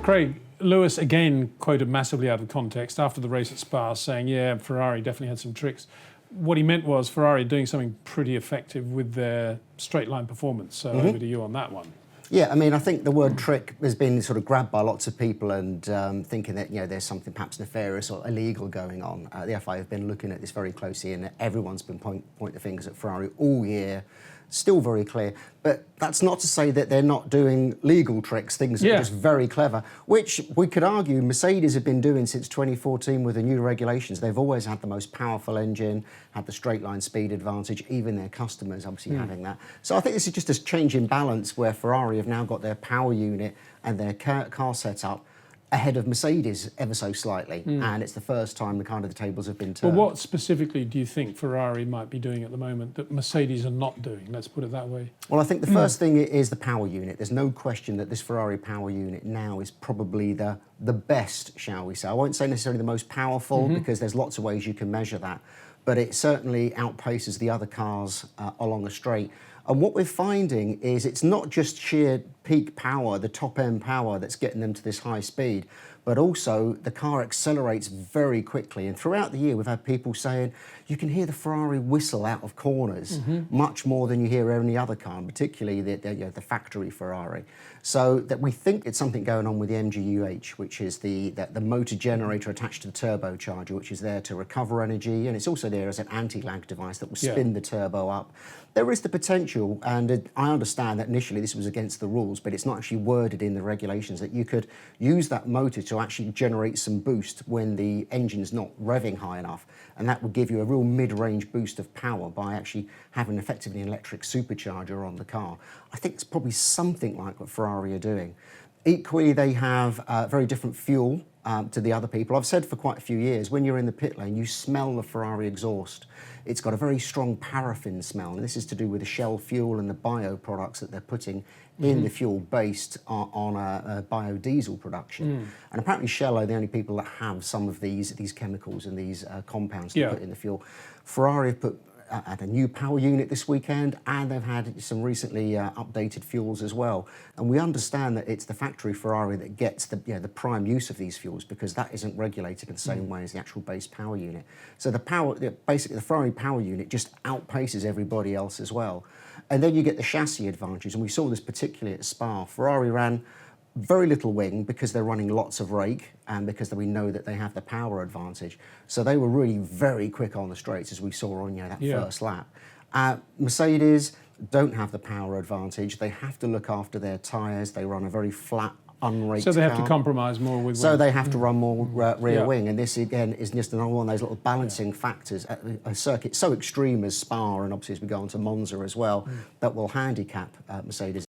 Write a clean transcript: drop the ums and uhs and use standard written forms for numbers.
Craig, Lewis again quoted massively out of context after the race at Spa saying, yeah, Ferrari definitely had some tricks. What he meant was Ferrari doing something pretty effective with their straight line performance. So over to you on that one. Yeah, I mean, I think the word trick has been sort of grabbed by lots of people and thinking that, there's something perhaps nefarious or illegal going on. The FIA have been looking at this very closely and everyone's been pointing the fingers at Ferrari all year. Still very clear, but that's not to say that they're not doing legal tricks, things that are just very clever, which we could argue Mercedes have been doing since 2014 with the new regulations. They've always had the most powerful engine, had the straight line speed advantage, even their customers obviously having that. So I think this is just a change in balance where Ferrari have now got their power unit and their car set up ahead of Mercedes ever so slightly, and it's the first time the tables have been turned. Well, what specifically do you think Ferrari might be doing at the moment that Mercedes are not doing? Let's put it that way. Well, I think the first thing is the power unit. There's no question that this Ferrari power unit now is probably the best, shall we say. I won't say necessarily the most powerful because there's lots of ways you can measure that, but it certainly outpaces the other cars along the straight. And what we're finding is it's not just sheer peak power, the top-end power that's getting them to this high speed, but also the car accelerates very quickly. And throughout the year, we've had people saying, you can hear the Ferrari whistle out of corners much more than you hear any other car, and particularly the factory Ferrari. So that we think it's something going on with the MGUH, which is the motor generator attached to the turbocharger, which is there to recover energy, and it's also there as an anti-lag device that will spin the turbo up. There is the potential, and I understand that initially this was against the rules, but it's not actually worded in the regulations that you could use that motor to actually generate some boost when the engine's not revving high enough, and that would give you a real mid-range boost of power by actually having effectively an electric supercharger on the car. I think it's probably something like what Ferrari are doing. Equally, they have very different fuel to the other people. I've said for quite a few years, when you're in the pit lane, you smell the Ferrari exhaust. It's got a very strong paraffin smell, and this is to do with the Shell fuel and the bio products that they're putting in the fuel based on a biodiesel production. And apparently Shell are the only people that have some of these chemicals and these compounds to put in the fuel. Ferrari have put had a new power unit this weekend, and they've had some recently updated fuels as well. And we understand that it's the factory Ferrari that gets the prime use of these fuels, because that isn't regulated in the same way as the actual base power unit. So basically the Ferrari power unit just outpaces everybody else as well. And then you get the chassis advantage, and we saw this particularly at Spa. Ferrari ran very little wing because they're running lots of rake and because we know that they have the power advantage. So they were really very quick on the straights, as we saw on that first lap. Mercedes don't have the power advantage. They have to look after their tyres. They run a very flat, unraked So they have car. to compromise more with So wing. they have to run more rear wing, and this again is just another one of those little balancing factors at a circuit so extreme as Spa, and obviously as we go on to Monza as well, that will handicap Mercedes.